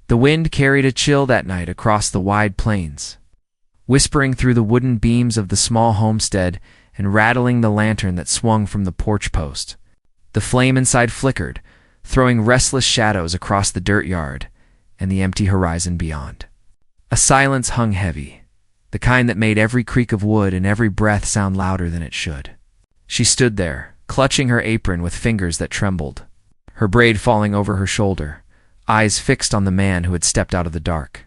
The wind carried a chill that night across the wide plains, whispering through the wooden beams of the small homestead and rattling the lantern that swung from the porch post. The flame inside flickered, throwing restless shadows across the dirt yard and the empty horizon beyond. A silence hung heavy, the kind that made every creak of wood and every breath sound louder than it should. She stood there, clutching her apron with fingers that trembled, her braid falling over her shoulder, eyes fixed on the man who had stepped out of the dark.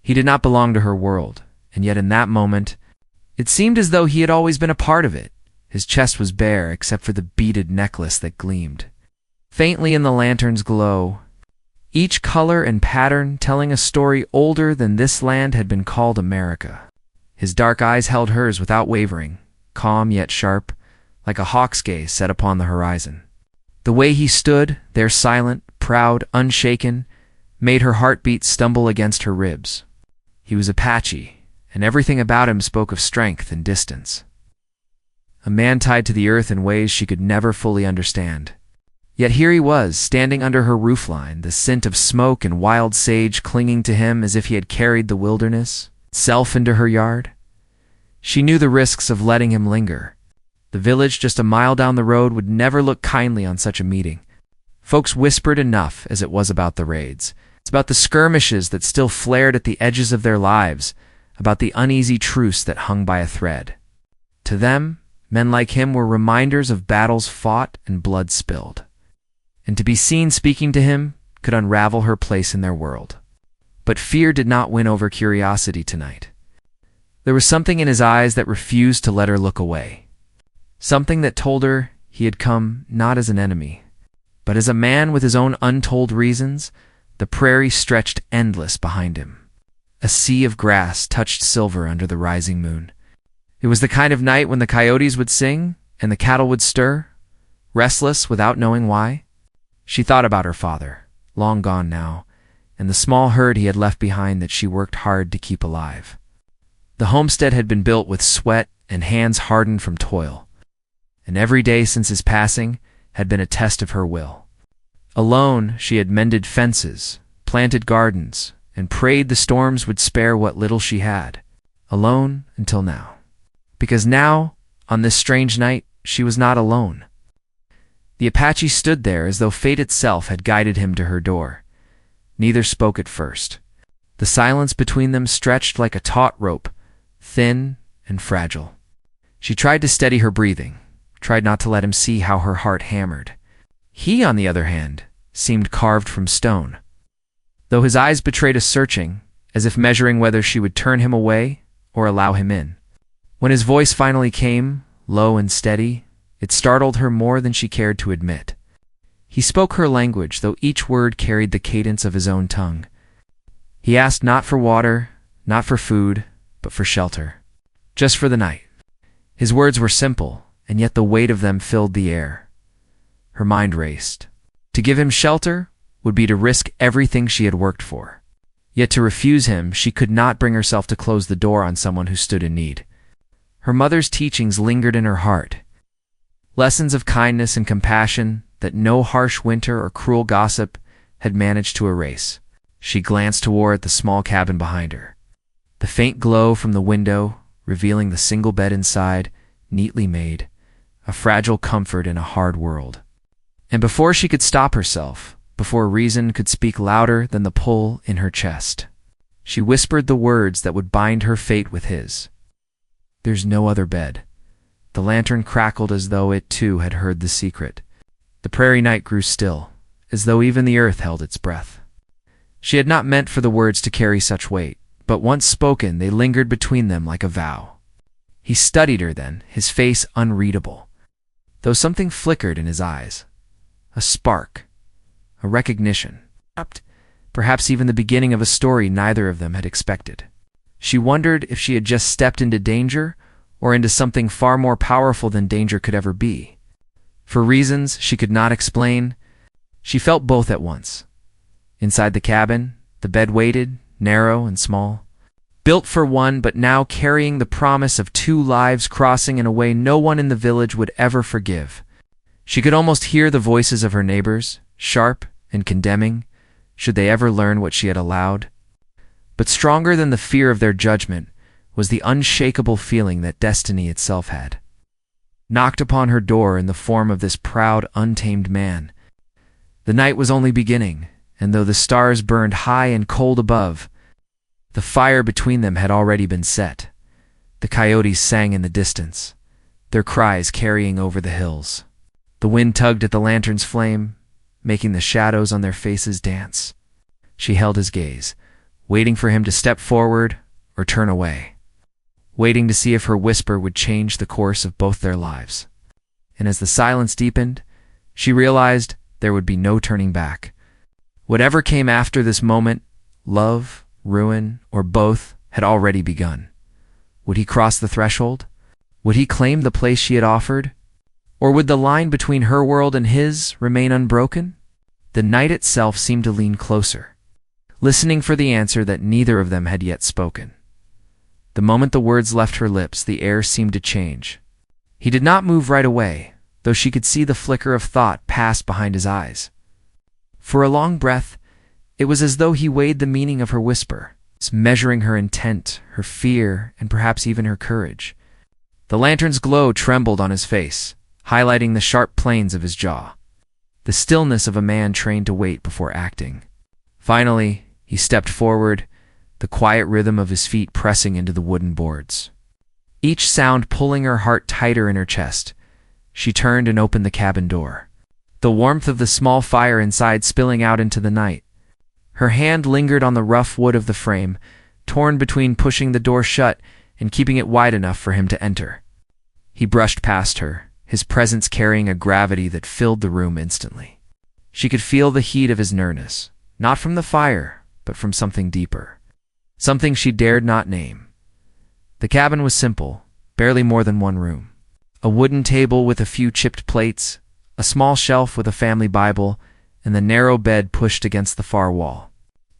He did not belong to her world, and yet in that moment, it seemed as though he had always been a part of it. His chest was bare except for the beaded necklace that gleamed faintly in the lantern's glow, each color and pattern telling a story older than this land had been called America. His dark eyes held hers without wavering, calm yet sharp, like a hawk's gaze set upon the horizon. The way he stood, there silent, proud, unshaken, made her heartbeat stumble against her ribs. He was Apache, and everything about him spoke of strength and distance. A man tied to the earth in ways she could never fully understand. Yet here he was, standing under her roofline, the scent of smoke and wild sage clinging to him as if he had carried the wilderness itself into her yard. She knew the risks of letting him linger. The village just a mile down the road would never look kindly on such a meeting. Folks whispered enough as it was about the raids. It's about the skirmishes that still flared at the edges of their lives, about the uneasy truce that hung by a thread. To them, men like him were reminders of battles fought and blood spilled. And to be seen speaking to him could unravel her place in their world. But fear did not win over curiosity tonight. There was something in his eyes that refused to let her look away. Something that told her he had come not as an enemy, but as a man with his own untold reasons. The prairie stretched endless behind him. A sea of grass touched silver under the rising moon. It was the kind of night when the coyotes would sing and the cattle would stir, restless without knowing why. She thought about her father, long gone now, and the small herd he had left behind that she worked hard to keep alive. The homestead had been built with sweat and hands hardened from toil, and every day since his passing had been a test of her will. Alone, she had mended fences, planted gardens, and prayed the storms would spare what little she had. Alone until now. Because now, on this strange night, she was not alone. The Apache stood there as though fate itself had guided him to her door. Neither spoke at first. The silence between them stretched like a taut rope, thin and fragile. She tried to steady her breathing, tried not to let him see how her heart hammered. He, on the other hand, seemed carved from stone. Though his eyes betrayed a searching, as if measuring whether she would turn him away or allow him in. When his voice finally came, low and steady, it startled her more than she cared to admit. He spoke her language, though each word carried the cadence of his own tongue. He asked not for water, not for food, but for shelter. Just for the night. His words were simple, and yet the weight of them filled the air. Her mind raced. To give him shelter would be to risk everything she had worked for. Yet to refuse him, she could not bring herself to close the door on someone who stood in need. Her mother's teachings lingered in her heart. Lessons of kindness and compassion that no harsh winter or cruel gossip had managed to erase. She glanced toward the small cabin behind her. The faint glow from the window, revealing the single bed inside, neatly made, a fragile comfort in a hard world. And before she could stop herself, before reason could speak louder than the pull in her chest, she whispered the words that would bind her fate with his. "There's no other bed." The lantern crackled as though it too had heard the secret. The prairie night grew still, as though even the earth held its breath. She had not meant for the words to carry such weight, but once spoken they lingered between them like a vow. He studied her then, his face unreadable, though something flickered in his eyes. A spark, a recognition, perhaps even the beginning of a story neither of them had expected. She wondered if she had just stepped into danger or into something far more powerful than danger could ever be. For reasons she could not explain, she felt both at once. Inside the cabin, the bed waited, narrow and small, built for one but now carrying the promise of two lives crossing in a way no one in the village would ever forgive. She could almost hear the voices of her neighbors, sharp and condemning, should they ever learn what she had allowed. But stronger than the fear of their judgment was the unshakable feeling that destiny itself had knocked upon her door in the form of this proud, untamed man. The night was only beginning, and though the stars burned high and cold above, the fire between them had already been set. The coyotes sang in the distance, their cries carrying over the hills. The wind tugged at the lantern's flame, making the shadows on their faces dance. She held his gaze, waiting for him to step forward or turn away, waiting to see if her whisper would change the course of both their lives. And as the silence deepened, she realized there would be no turning back. Whatever came after this moment, love, ruin, or both, had already begun. Would he cross the threshold? Would he claim the place she had offered? Or would the line between her world and his remain unbroken? The night itself seemed to lean closer, listening for the answer that neither of them had yet spoken. The moment the words left her lips, the air seemed to change. He did not move right away, though she could see the flicker of thought pass behind his eyes. For a long breath, it was as though he weighed the meaning of her whisper, measuring her intent, her fear, and perhaps even her courage. The lantern's glow trembled on his face, highlighting the sharp planes of his jaw, the stillness of a man trained to wait before acting. Finally, he stepped forward, the quiet rhythm of his feet pressing into the wooden boards, each sound pulling her heart tighter in her chest. She turned and opened the cabin door, the warmth of the small fire inside spilling out into the night. Her hand lingered on the rough wood of the frame, torn between pushing the door shut and keeping it wide enough for him to enter. He brushed past her, his presence carrying a gravity that filled the room instantly. She could feel the heat of his nearness, not from the fire, but from something deeper, something she dared not name. The cabin was simple, barely more than one room. A wooden table with a few chipped plates, a small shelf with a family Bible, and the narrow bed pushed against the far wall.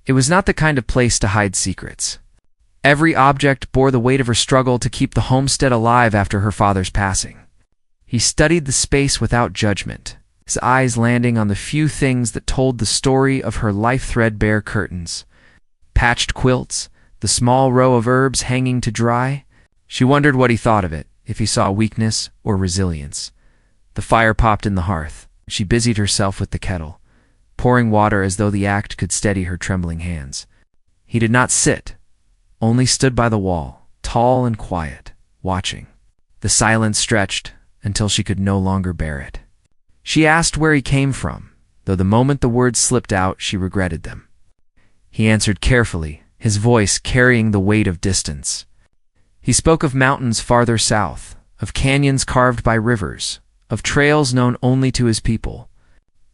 It was not the kind of place to hide secrets. Every object bore the weight of her struggle to keep the homestead alive after her father's passing. He studied the space without judgment, his eyes landing on the few things that told the story of her life: threadbare curtains, patched quilts, the small row of herbs hanging to dry. She wondered what he thought of it, if he saw weakness or resilience. The fire popped in the hearth. She busied herself with the kettle, pouring water as though the act could steady her trembling hands. He did not sit, only stood by the wall, tall and quiet, watching. The silence stretched until she could no longer bear it. She asked where he came from, though the moment the words slipped out, she regretted them. He answered carefully, his voice carrying the weight of distance. He spoke of mountains farther south, of canyons carved by rivers, of trails known only to his people.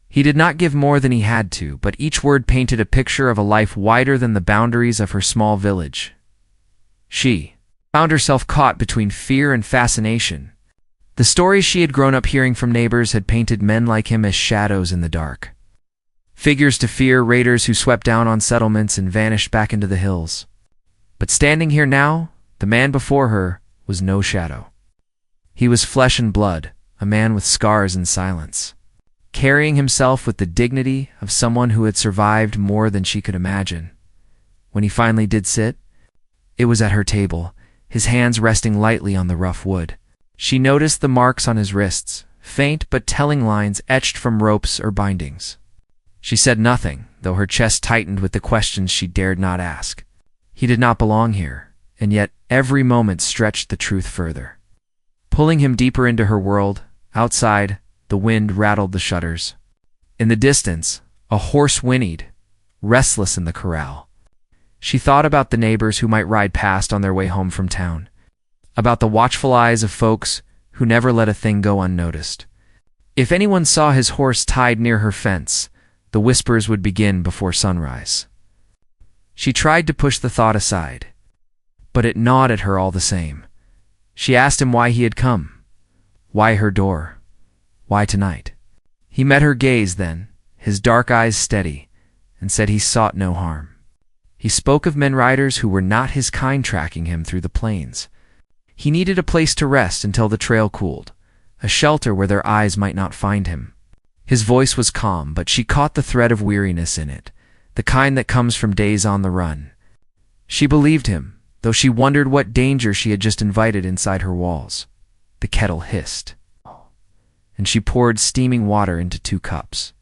He did not give more than he had to, but each word painted a picture of a life wider than the boundaries of her small village. She found herself caught between fear and fascination. The stories she had grown up hearing from neighbors had painted men like him as shadows in the dark, figures to fear, raiders who swept down on settlements and vanished back into the hills. But standing here now, the man before her was no shadow. He was flesh and blood, a man with scars and silence, carrying himself with the dignity of someone who had survived more than she could imagine. When he finally did sit, it was at her table, his hands resting lightly on the rough wood. She noticed the marks on his wrists, faint but telling lines etched from ropes or bindings. She said nothing, though her chest tightened with the questions she dared not ask. He did not belong here, and yet every moment stretched the truth further, pulling him deeper into her world. Outside, the wind rattled the shutters. In the distance, a horse whinnied, restless in the corral. She thought about the neighbors who might ride past on their way home from town, about the watchful eyes of folks who never let a thing go unnoticed. If anyone saw his horse tied near her fence, the whispers would begin before sunrise. She tried to push the thought aside, but it gnawed at her all the same. She asked him why he had come. Why her door? Why tonight? He met her gaze then, his dark eyes steady, and said he sought no harm. He spoke of men riders who were not his kind tracking him through the plains. He needed a place to rest until the trail cooled, a shelter where their eyes might not find him. His voice was calm, but she caught the thread of weariness in it, the kind that comes from days on the run. She believed him, though she wondered what danger she had just invited inside her walls. The kettle hissed, and she poured steaming water into 2 cups.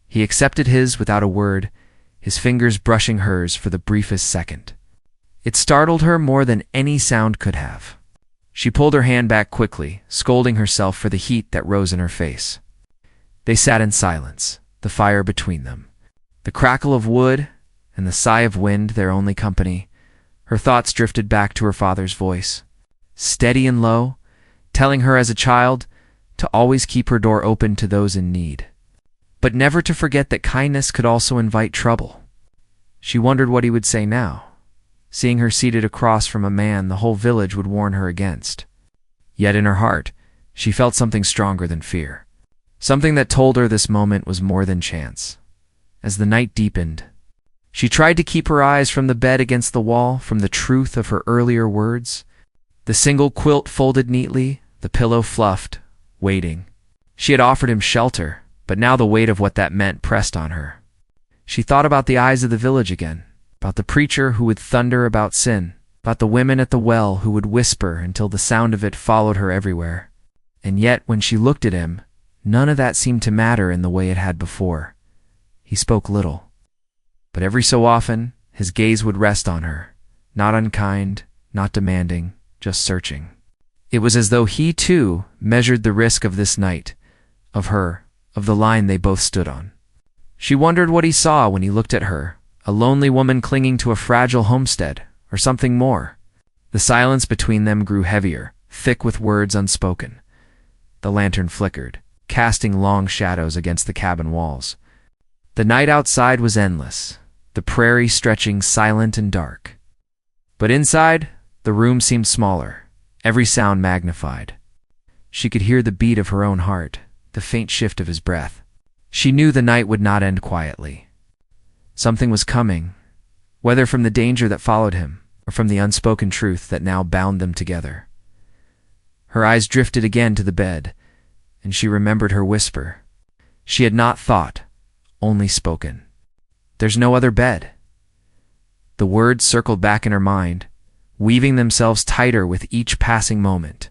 He accepted his without a word, his fingers brushing hers for the briefest second. It startled her more than any sound could have. She pulled her hand back quickly, scolding herself for the heat that rose in her face. They sat in silence, the fire between them, the crackle of wood and the sigh of wind their only company. Her thoughts drifted back to her father's voice, steady and low, telling her as a child to always keep her door open to those in need, but never to forget that kindness could also invite trouble. She wondered what he would say now, seeing her seated across from a man the whole village would warn her against. Yet in her heart, she felt something stronger than fear, something that told her this moment was more than chance. As the night deepened, she tried to keep her eyes from the bed against the wall, from the truth of her earlier words. The single quilt folded neatly, the pillow fluffed, waiting. She had offered him shelter, but now the weight of what that meant pressed on her. She thought about the eyes of the village again, about the preacher who would thunder about sin, about the women at the well who would whisper until the sound of it followed her everywhere. And yet, when she looked at him, none of that seemed to matter in the way it had before. He spoke little, but every so often his gaze would rest on her, not unkind, not demanding, just searching. It was as though he, too, measured the risk of this night, of her, of the line they both stood on. She wondered what he saw when he looked at her, a lonely woman clinging to a fragile homestead, or something more. The silence between them grew heavier, thick with words unspoken. The lantern flickered, casting long shadows against the cabin walls. The night outside was endless, the prairie stretching silent and dark. But inside, the room seemed smaller, every sound magnified. She could hear the beat of her own heart, the faint shift of his breath. She knew the night would not end quietly. Something was coming, whether from the danger that followed him, or from the unspoken truth that now bound them together. Her eyes drifted again to the bed, and she remembered her whisper. She had not thought, only spoken. "There's no other bed." The words circled back in her mind, weaving themselves tighter with each passing moment.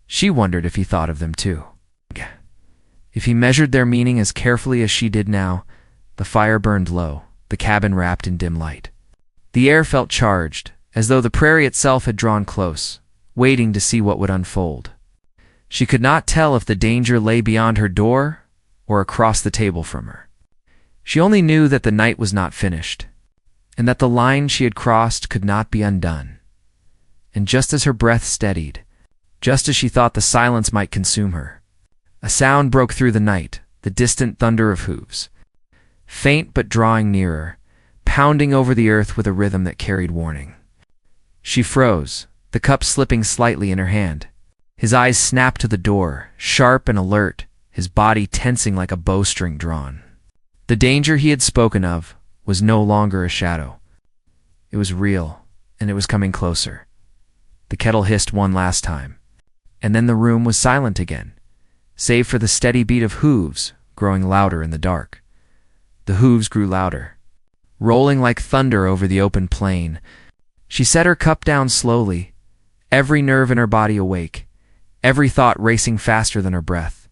She wondered if he thought of them too. If he measured their meaning as carefully as she did now. The fire burned low, the cabin wrapped in dim light. The air felt charged, as though the prairie itself had drawn close, waiting to see what would unfold. She could not tell if the danger lay beyond her door or across the table from her. She only knew that the night was not finished, and that the line she had crossed could not be undone. And just as her breath steadied, just as she thought the silence might consume her, a sound broke through the night, the distant thunder of hooves. Faint but drawing nearer, pounding over the earth with a rhythm that carried warning. She froze, the cup slipping slightly in her hand. His eyes snapped to the door, sharp and alert, his body tensing like a bowstring drawn. The danger he had spoken of was no longer a shadow. It was real, and it was coming closer. The kettle hissed one last time, and then the room was silent again, save for the steady beat of hooves growing louder in the dark. The hooves grew louder, rolling like thunder over the open plain. She set her cup down slowly, every nerve in her body awake, every thought racing faster than her breath.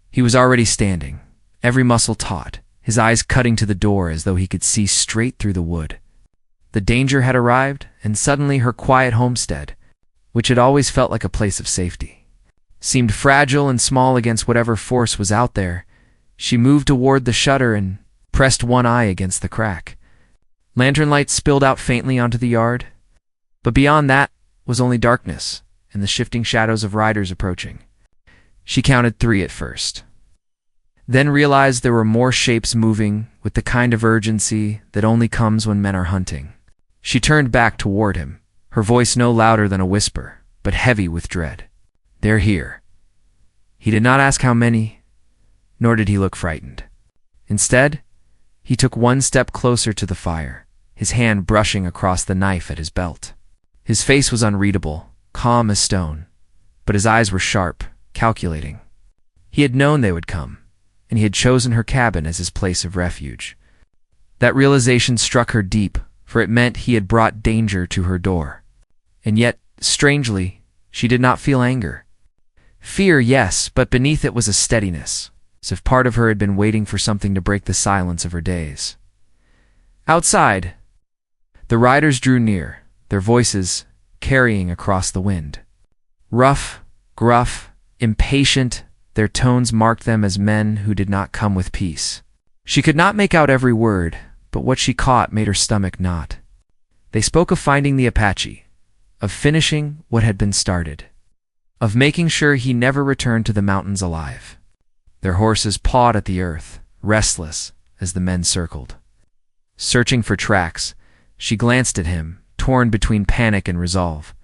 He was already standing, every muscle taut, his eyes cutting to the door as though he could see straight through the wood. The danger had arrived, and suddenly her quiet homestead, which had always felt like a place of safety, seemed fragile and small against whatever force was out there. She moved toward the shutter and pressed one eye against the crack. Lantern light spilled out faintly onto the yard, but beyond that was only darkness and the shifting shadows of riders approaching. She counted 3 at first, then realized there were more shapes moving with the kind of urgency that only comes when men are hunting. She turned back toward him, her voice no louder than a whisper, but heavy with dread. "They're here." He did not ask how many, nor did he look frightened. Instead, he took one step closer to the fire, his hand brushing across the knife at his belt. His face was unreadable, calm as stone, but his eyes were sharp, calculating. He had known they would come, and he had chosen her cabin as his place of refuge. That realization struck her deep, for it meant he had brought danger to her door. And yet, strangely, she did not feel anger. Fear, yes, but beneath it was a steadiness, as if part of her had been waiting for something to break the silence of her days. Outside, the riders drew near, their voices carrying across the wind. Rough, gruff, impatient, their tones marked them as men who did not come with peace. She could not make out every word, but what she caught made her stomach knot. They spoke of finding the Apache, of finishing what had been started, of making sure he never returned to the mountains alive. Their horses pawed at the earth, restless, as the men circled. Searching for tracks, she glanced at him, torn between panic and resolve.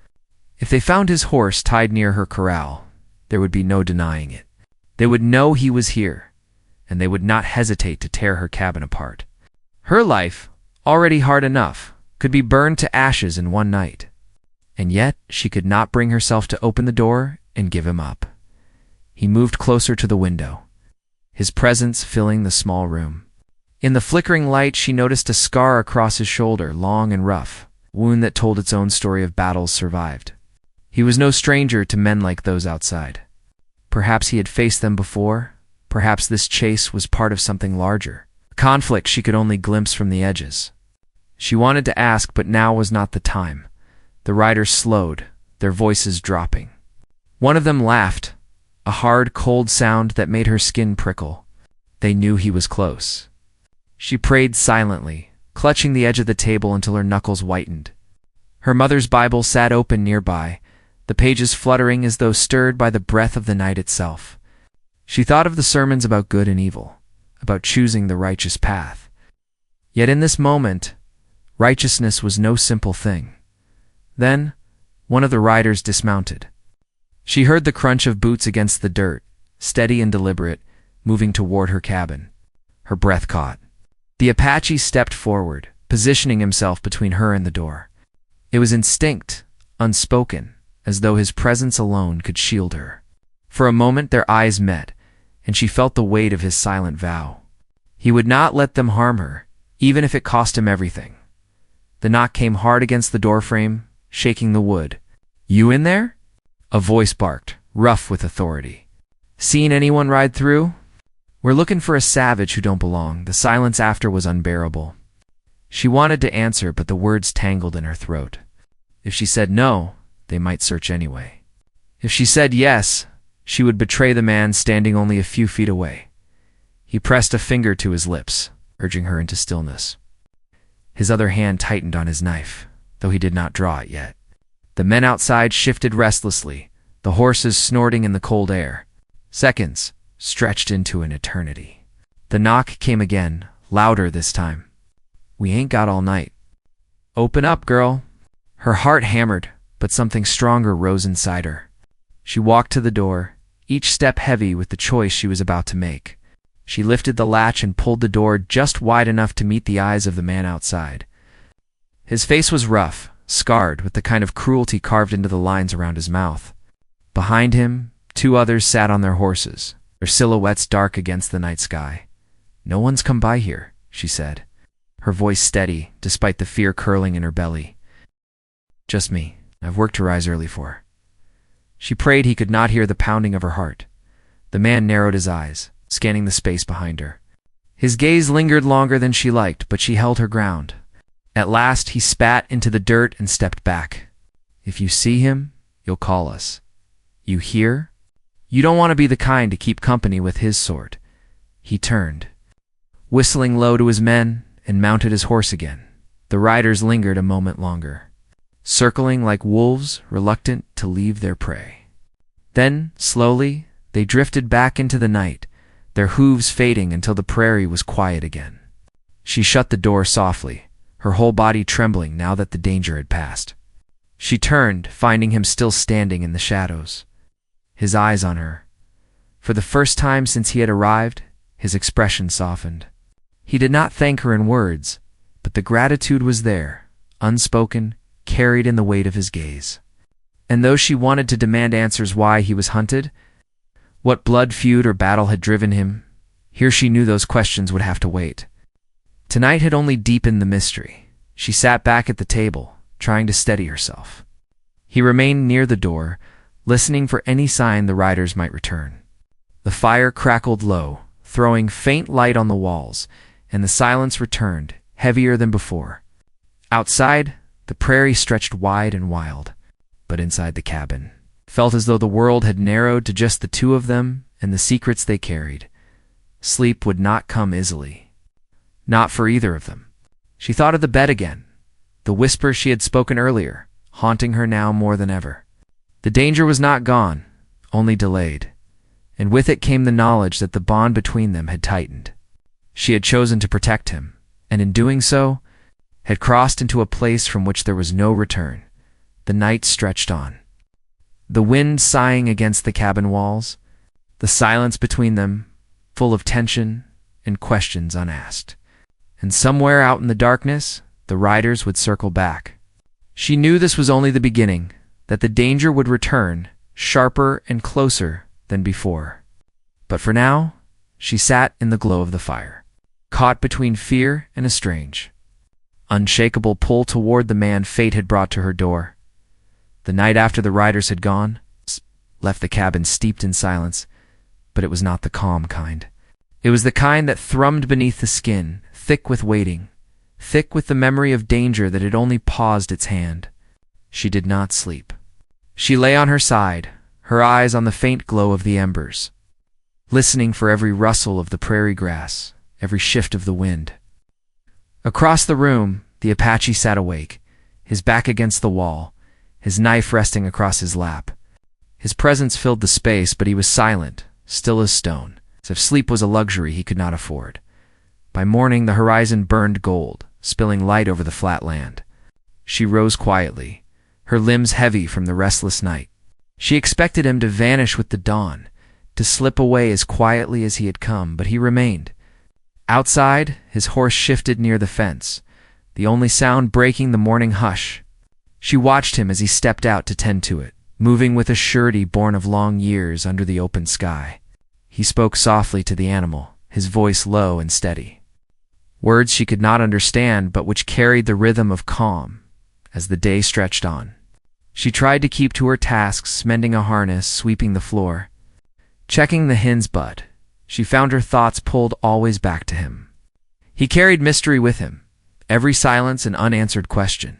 If they found his horse tied near her corral, there would be no denying it. They would know he was here, and they would not hesitate to tear her cabin apart. Her life, already hard enough, could be burned to ashes in one night. And yet she could not bring herself to open the door and give him up. He moved closer to the window, his presence filling the small room. In the flickering light, she noticed a scar across his shoulder, long and rough, a wound that told its own story of battles survived. He was no stranger to men like those outside. Perhaps he had faced them before. Perhaps this chase was part of something larger, a conflict she could only glimpse from the edges. She wanted to ask, but now was not the time. The riders slowed, their voices dropping. One of them laughed, a hard, cold sound that made her skin prickle. They knew he was close. She prayed silently, clutching the edge of the table until her knuckles whitened. Her mother's Bible sat open nearby, the pages fluttering as though stirred by the breath of the night itself. She thought of the sermons about good and evil, about choosing the righteous path. Yet in this moment, righteousness was no simple thing. Then, one of the riders dismounted. She heard the crunch of boots against the dirt, steady and deliberate, moving toward her cabin. Her breath caught. The Apache stepped forward, positioning himself between her and the door. It was instinct, unspoken, as though his presence alone could shield her. For a moment their eyes met, and she felt the weight of his silent vow. He would not let them harm her, even if it cost him everything. The knock came hard against the doorframe, shaking the wood. "You in there?" A voice barked, rough with authority. "Seen anyone ride through?" "We're looking for a savage who don't belong." The silence after was unbearable. She wanted to answer, but the words tangled in her throat. If she said no, they might search anyway. If she said yes, she would betray the man standing only a few feet away. He pressed a finger to his lips, urging her into stillness. His other hand tightened on his knife, though he did not draw it yet. The men outside shifted restlessly, the horses snorting in the cold air. Seconds stretched into an eternity. The knock came again, louder this time. "We ain't got all night." "Open up, girl." Her heart hammered, but something stronger rose inside her. She walked to the door, each step heavy with the choice she was about to make. She lifted the latch and pulled the door just wide enough to meet the eyes of the man outside. His face was rough, scarred, with the kind of cruelty carved into the lines around his mouth. Behind him, two others sat on their horses, their silhouettes dark against the night sky. "No one's come by here," she said, her voice steady, despite the fear curling in her belly. "Just me. I've work to rise early for." She prayed he could not hear the pounding of her heart. The man narrowed his eyes, scanning the space behind her. His gaze lingered longer than she liked, but she held her ground. At last he spat into the dirt and stepped back. "If you see him, you'll call us. You hear? You don't want to be the kind to keep company with his sort." He turned, whistling low to his men, and mounted his horse again. The riders lingered a moment longer, circling like wolves reluctant to leave their prey. Then, slowly, they drifted back into the night, their hooves fading until the prairie was quiet again. She shut the door softly, her whole body trembling now that the danger had passed. She turned, finding him still standing in the shadows, his eyes on her. For the first time since he had arrived, his expression softened. He did not thank her in words, but the gratitude was there, unspoken, carried in the weight of his gaze. And though she wanted to demand answers why he was hunted, what blood feud or battle had driven him, here she knew those questions would have to wait. Tonight had only deepened the mystery. She sat back at the table, trying to steady herself. He remained near the door, listening for any sign the riders might return. The fire crackled low, throwing faint light on the walls, and the silence returned, heavier than before. Outside, the prairie stretched wide and wild, but inside the cabin felt as though the world had narrowed to just the two of them and the secrets they carried. Sleep would not come easily. Not for either of them. She thought of the bed again, the whisper she had spoken earlier, haunting her now more than ever. The danger was not gone, only delayed, and with it came the knowledge that the bond between them had tightened. She had chosen to protect him, and in doing so, had crossed into a place from which there was no return. The night stretched on. The wind sighing against the cabin walls, the silence between them, full of tension and questions unasked. And somewhere out in the darkness, the riders would circle back. She knew this was only the beginning, that the danger would return, sharper and closer than before. But for now, she sat in the glow of the fire, caught between fear and a strange, unshakable pull toward the man fate had brought to her door. The night after the riders had gone, left the cabin steeped in silence, but it was not the calm kind. It was the kind that thrummed beneath the skin, thick with waiting, thick with the memory of danger that had only paused its hand. She did not sleep. She lay on her side, her eyes on the faint glow of the embers, listening for every rustle of the prairie grass, every shift of the wind. Across the room, the Apache sat awake, his back against the wall, his knife resting across his lap. His presence filled the space, but he was silent, still as stone, as if sleep was a luxury he could not afford. By morning, the horizon burned gold, spilling light over the flat land. She rose quietly, her limbs heavy from the restless night. She expected him to vanish with the dawn, to slip away as quietly as he had come, but he remained. Outside, his horse shifted near the fence, the only sound breaking the morning hush. She watched him as he stepped out to tend to it, moving with a surety born of long years under the open sky. He spoke softly to the animal, his voice low and steady. Words she could not understand, but which carried the rhythm of calm as the day stretched on. She tried to keep to her tasks, mending a harness, sweeping the floor, checking the hen's butt. She found her thoughts pulled always back to him. He carried mystery with him, every silence an unanswered question.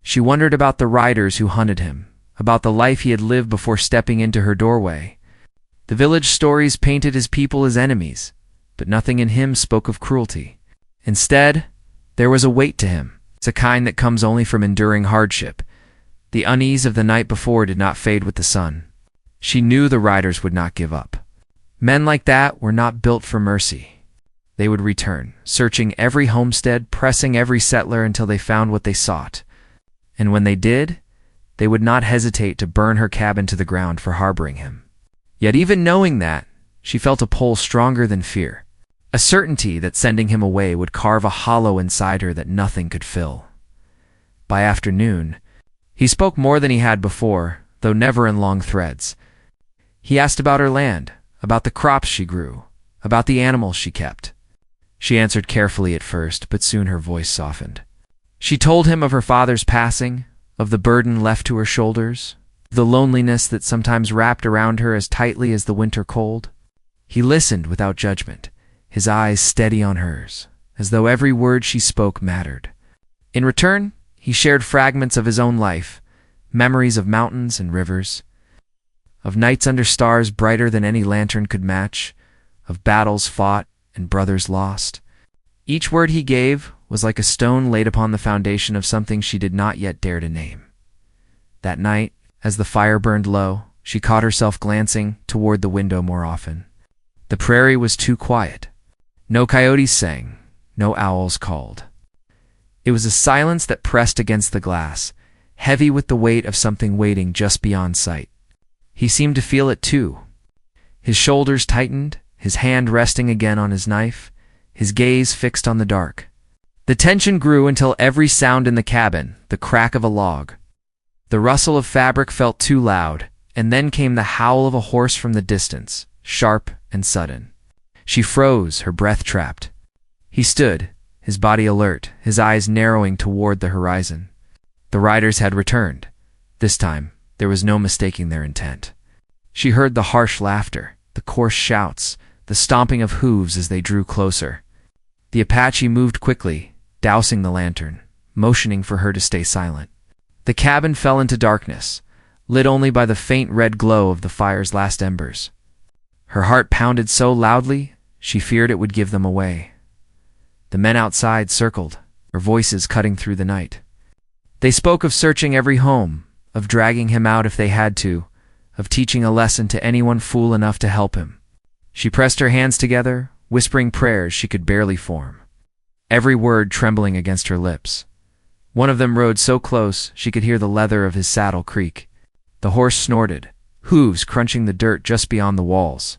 She wondered about the riders who hunted him, about the life he had lived before stepping into her doorway. The village stories painted his people as enemies, but nothing in him spoke of cruelty. Instead, there was a weight to him. It's a kind that comes only from enduring hardship. The unease of the night before did not fade with the sun. She knew the riders would not give up. Men like that were not built for mercy. They would return, searching every homestead, pressing every settler until they found what they sought. And when they did, they would not hesitate to burn her cabin to the ground for harboring him. Yet even knowing that, she felt a pull stronger than fear, a certainty that sending him away would carve a hollow inside her that nothing could fill. By afternoon, he spoke more than he had before, though never in long threads. He asked about her land, about the crops she grew, about the animals she kept. She answered carefully at first, but soon her voice softened. She told him of her father's passing, of the burden left to her shoulders, the loneliness that sometimes wrapped around her as tightly as the winter cold. He listened without judgment, his eyes steady on hers, as though every word she spoke mattered. In return, he shared fragments of his own life, memories of mountains and rivers, of nights under stars brighter than any lantern could match, of battles fought and brothers lost. Each word he gave was like a stone laid upon the foundation of something she did not yet dare to name. That night, as the fire burned low, she caught herself glancing toward the window more often. The prairie was too quiet. No coyotes sang, no owls called. It was a silence that pressed against the glass, heavy with the weight of something waiting just beyond sight. He seemed to feel it too. His shoulders tightened, his hand resting again on his knife, his gaze fixed on the dark. The tension grew until every sound in the cabin, the crack of a log, the rustle of fabric felt too loud, and then came the howl of a horse from the distance, sharp and sudden. She froze, her breath trapped. He stood, his body alert, his eyes narrowing toward the horizon. The riders had returned. This time, there was no mistaking their intent. She heard the harsh laughter, the coarse shouts, the stomping of hooves as they drew closer. The Apache moved quickly, dousing the lantern, motioning for her to stay silent. The cabin fell into darkness, lit only by the faint red glow of the fire's last embers. Her heart pounded so loudly, she feared it would give them away. The men outside circled, their voices cutting through the night. They spoke of searching every home, of dragging him out if they had to, of teaching a lesson to anyone fool enough to help him. She pressed her hands together, whispering prayers she could barely form, every word trembling against her lips. One of them rode so close she could hear the leather of his saddle creak. The horse snorted, hooves crunching the dirt just beyond the walls.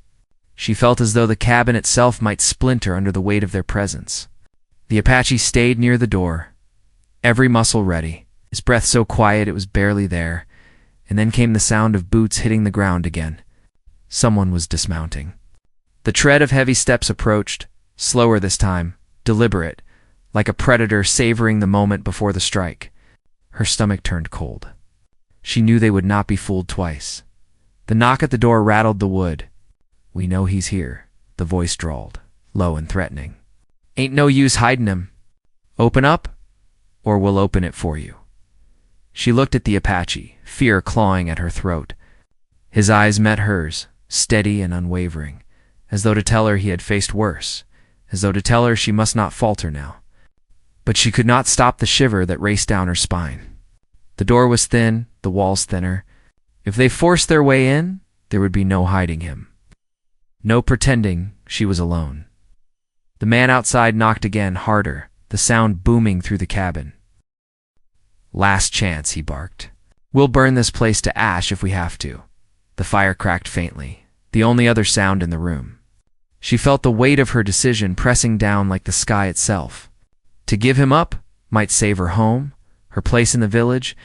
She felt as though the cabin itself might splinter under the weight of their presence. The Apache stayed near the door, every muscle ready, his breath so quiet it was barely there, and then came the sound of boots hitting the ground again. Someone was dismounting. The tread of heavy steps approached, slower this time, deliberate, like a predator savoring the moment before the strike. Her stomach turned cold. She knew they would not be fooled twice. The knock at the door rattled the wood. "We know he's here," the voice drawled, low and threatening. "Ain't no use hiding him. Open up, or we'll open it for you." She looked at the Apache, fear clawing at her throat. His eyes met hers, steady and unwavering, as though to tell her he had faced worse, as though to tell her she must not falter now. But she could not stop the shiver that raced down her spine. The door was thin, the walls thinner. If they forced their way in, there would be no hiding him. No pretending she was alone. The man outside knocked again, harder, the sound booming through the cabin. "Last chance," he barked. "We'll burn this place to ash if we have to." The fire cracked faintly, the only other sound in the room. She felt the weight of her decision pressing down like the sky itself. To give him up might save her home, her place in the village,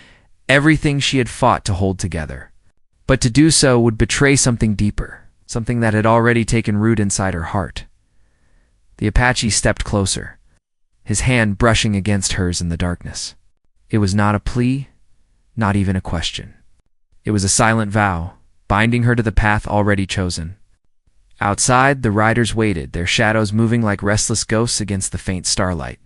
everything she had fought to hold together. But to do so would betray something deeper, something that had already taken root inside her heart. The Apache stepped closer, his hand brushing against hers in the darkness. It was not a plea, not even a question. It was a silent vow, binding her to the path already chosen. Outside, the riders waited, their shadows moving like restless ghosts against the faint starlight.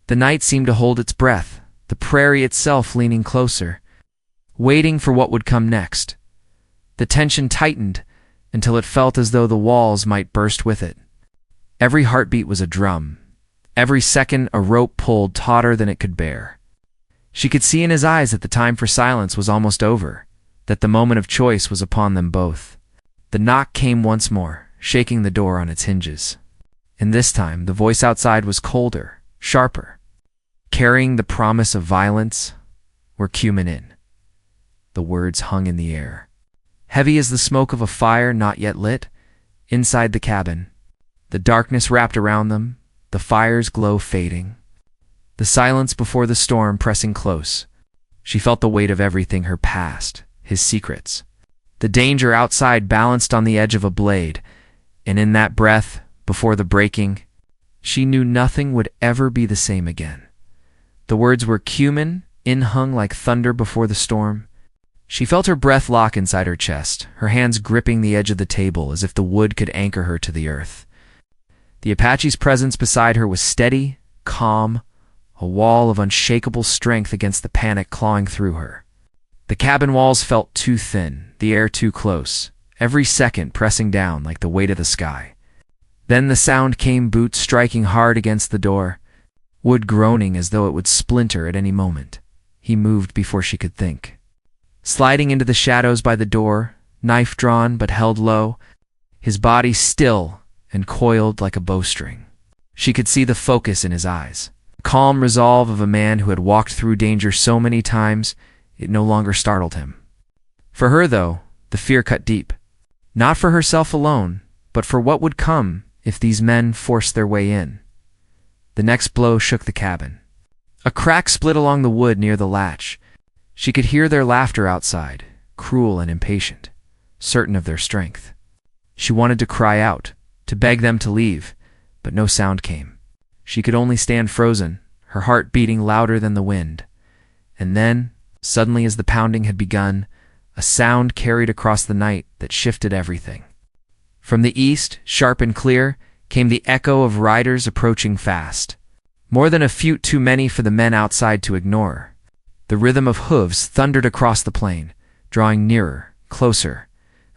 The night seemed to hold its breath, the prairie itself leaning closer, waiting for what would come next. The tension tightened until it felt as though the walls might burst with it. Every heartbeat was a drum, every second a rope pulled tauter than it could bear. She could see in his eyes that the time for silence was almost over, that the moment of choice was upon them both. The knock came once more, shaking the door on its hinges. And this time the voice outside was colder, sharper, carrying the promise of violence. "We're cumin' in." The words hung in the air, heavy as the smoke of a fire not yet lit. Inside the cabin, the darkness wrapped around them, the fire's glow fading, the silence before the storm pressing close. She felt the weight of everything, her past, his secrets. The danger outside balanced on the edge of a blade, and in that breath, before the breaking, she knew nothing would ever be the same again. The words were cumin, in-hung like thunder before the storm. She felt her breath lock inside her chest, her hands gripping the edge of the table as if the wood could anchor her to the earth. The Apache's presence beside her was steady, calm, a wall of unshakable strength against the panic clawing through her. The cabin walls felt too thin, the air too close, every second pressing down like the weight of the sky. Then the sound came, boots striking hard against the door, wood groaning as though it would splinter at any moment. He moved before she could think. Sliding into the shadows by the door, knife drawn but held low, his body still and coiled like a bowstring. She could see the focus in his eyes, the calm resolve of a man who had walked through danger so many times it no longer startled him. For her, though, the fear cut deep, not for herself alone, but for what would come if these men forced their way in. The next blow shook the cabin. A crack split along the wood near the latch. She could hear their laughter outside, cruel and impatient, certain of their strength. She wanted to cry out, to beg them to leave, but no sound came. She could only stand frozen, her heart beating louder than the wind. And then, suddenly as the pounding had begun, a sound carried across the night that shifted everything. From the east, sharp and clear, came the echo of riders approaching fast. More than a few too many for the men outside to ignore. The rhythm of hooves thundered across the plain, drawing nearer, closer,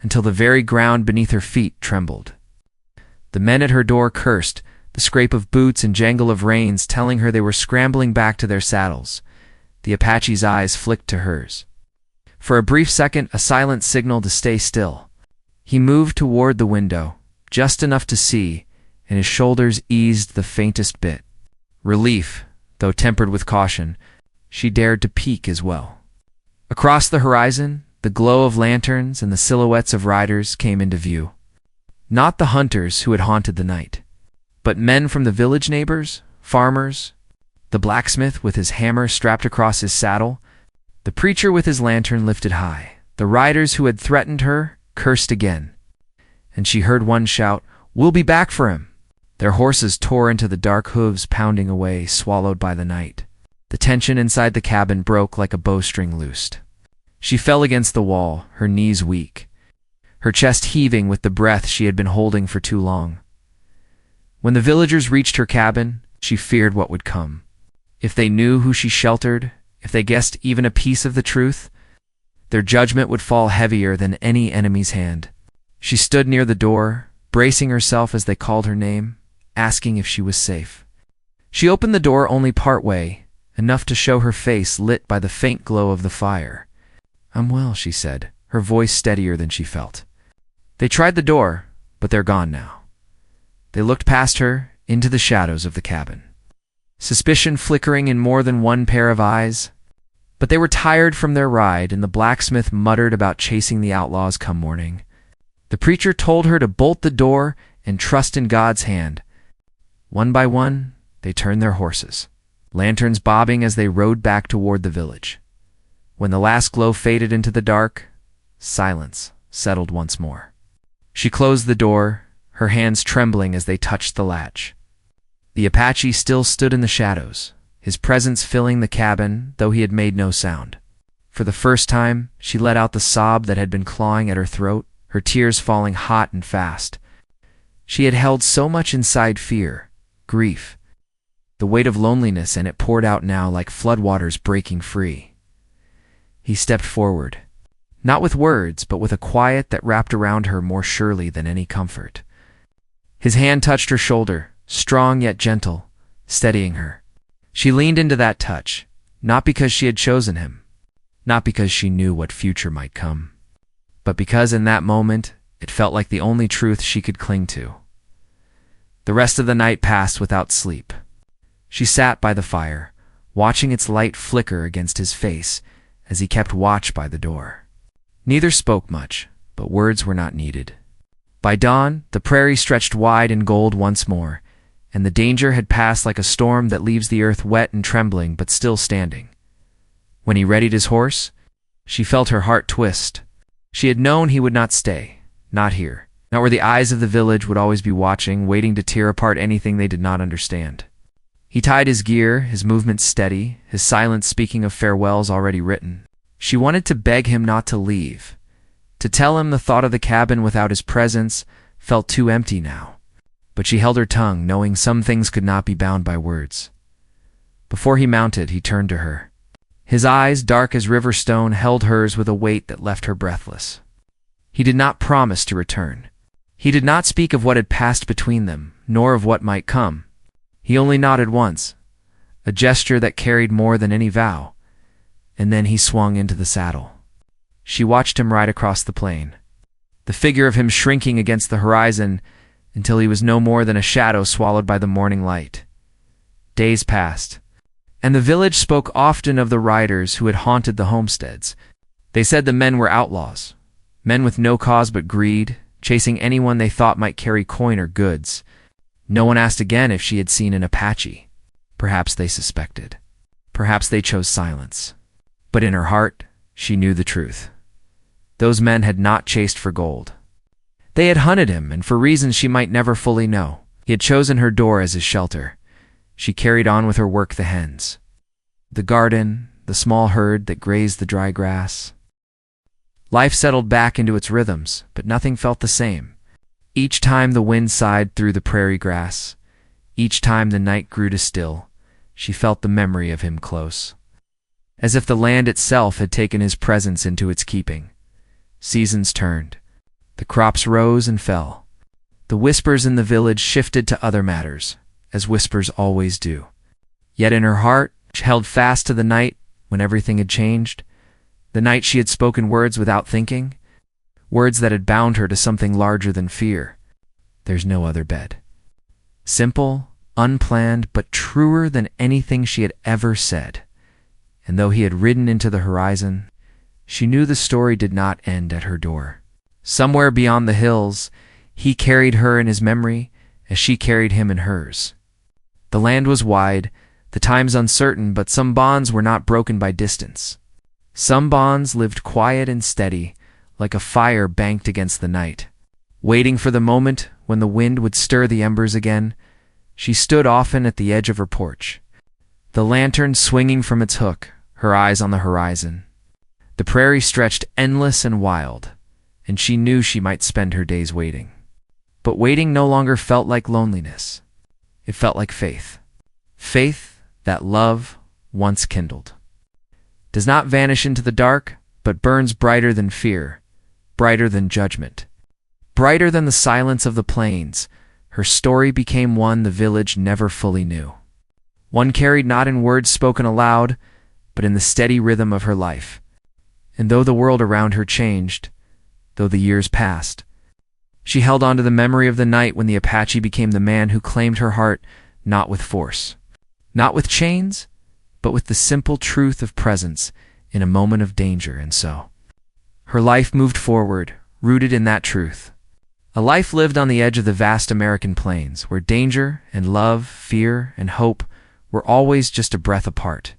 until the very ground beneath her feet trembled. The men at her door cursed, the scrape of boots and jangle of reins telling her they were scrambling back to their saddles. The Apache's eyes flicked to hers. For a brief second, a silent signal to stay still. He moved toward the window, just enough to see, and his shoulders eased the faintest bit. Relief, though tempered with caution, she dared to peek as well. Across the horizon, the glow of lanterns and the silhouettes of riders came into view. Not the hunters who had haunted the night, but men from the village neighbors, farmers, the blacksmith with his hammer strapped across his saddle, the preacher with his lantern lifted high. The riders who had threatened her cursed again, and she heard one shout, "We'll be back for him!" Their horses tore into the dark hooves pounding away, swallowed by the night. The tension inside the cabin broke like a bowstring loosed. She fell against the wall, her knees weak, her chest heaving with the breath she had been holding for too long. When the villagers reached her cabin, she feared what would come. If they knew who she sheltered, if they guessed even a piece of the truth, their judgment would fall heavier than any enemy's hand. She stood near the door, bracing herself as they called her name, asking if she was safe. She opened the door only part way, enough to show her face lit by the faint glow of the fire. "I'm well," she said, her voice steadier than she felt. They tried the door, but they're gone now. They looked past her, into the shadows of the cabin. Suspicion flickering in more than one pair of eyes. But they were tired from their ride, and the blacksmith muttered about chasing the outlaws come morning. The preacher told her to bolt the door and trust in God's hand. One by one, they turned their horses, lanterns bobbing as they rode back toward the village. When the last glow faded into the dark, silence settled once more. She closed the door, her hands trembling as they touched the latch. The Apache still stood in the shadows, his presence filling the cabin, though he had made no sound. For the first time, she let out the sob that had been clawing at her throat, her tears falling hot and fast. She had held so much inside: fear, grief, the weight of loneliness, and it poured out now like floodwaters breaking free. He stepped forward, not with words, but with a quiet that wrapped around her more surely than any comfort. His hand touched her shoulder, strong yet gentle, steadying her. She leaned into that touch, not because she had chosen him, not because she knew what future might come, but because in that moment it felt like the only truth she could cling to. The rest of the night passed without sleep. She sat by the fire, watching its light flicker against his face as he kept watch by the door. Neither spoke much, but words were not needed. By dawn, the prairie stretched wide in gold once more, and the danger had passed like a storm that leaves the earth wet and trembling but still standing. When he readied his horse, she felt her heart twist. She had known he would not stay, not here, not where the eyes of the village would always be watching, waiting to tear apart anything they did not understand. He tied his gear, his movements steady, his silence speaking of farewells already written. She wanted to beg him not to leave, to tell him the thought of the cabin without his presence felt too empty now. But she held her tongue, knowing some things could not be bound by words. Before he mounted, he turned to her. His eyes, dark as river stone, held hers with a weight that left her breathless. He did not promise to return. He did not speak of what had passed between them, nor of what might come. He only nodded once, a gesture that carried more than any vow, and then he swung into the saddle. She watched him ride across the plain, the figure of him shrinking against the horizon until he was no more than a shadow swallowed by the morning light. Days passed, and the village spoke often of the riders who had haunted the homesteads. They said the men were outlaws, men with no cause but greed, chasing anyone they thought might carry coin or goods. No one asked again if she had seen an Apache. Perhaps they suspected. Perhaps they chose silence. But in her heart, she knew the truth. Those men had not chased for gold. They had hunted him, and for reasons she might never fully know. He had chosen her door as his shelter. she carried on with her work, the hens, the garden, the small herd that grazed the dry grass. Life settled back into its rhythms, but nothing felt the same. Each time the wind sighed through the prairie grass, each time the night grew to still, she felt the memory of him close, as if the land itself had taken his presence into its keeping. Seasons turned. The crops rose and fell. The whispers in the village shifted to other matters, as whispers always do. Yet in her heart, she held fast to the night when everything had changed, the night she had spoken words without thinking, words that had bound her to something larger than fear. There's no other bed. Simple, unplanned, but truer than anything she had ever said. And though he had ridden into the horizon, she knew the story did not end at her door. Somewhere beyond the hills, he carried her in his memory as she carried him in hers. The land was wide, the times uncertain, but some bonds were not broken by distance. Some bonds lived quiet and steady, like a fire banked against the night. Waiting for the moment when the wind would stir the embers again, she stood often at the edge of her porch, the lantern swinging from its hook, her eyes on the horizon. The prairie stretched endless and wild, and she knew she might spend her days waiting. But waiting no longer felt like loneliness. It felt like faith. Faith that love, once kindled, does not vanish into the dark, but burns brighter than fear, brighter than judgment, brighter than the silence of the plains. Her story became one the village never fully knew. One carried not in words spoken aloud, but in the steady rhythm of her life. And though the world around her changed, though the years passed, she held on to the memory of the night when the Apache became the man who claimed her heart, not with force, not with chains, but with the simple truth of presence in a moment of danger. And so her life moved forward, rooted in that truth. A life lived on the edge of the vast American plains, where danger and love, fear and hope were always just a breath apart.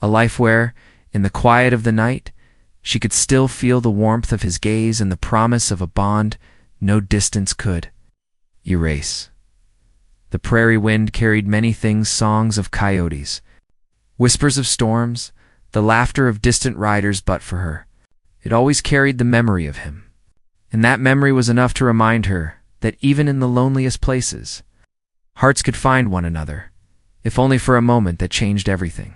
A life where, in the quiet of the night, she could still feel the warmth of his gaze and the promise of a bond no distance could erase. The prairie wind carried many things, songs of coyotes, whispers of storms, the laughter of distant riders, but for her, it always carried the memory of him. And that memory was enough to remind her that even in the loneliest places, hearts could find one another, if only for a moment that changed everything.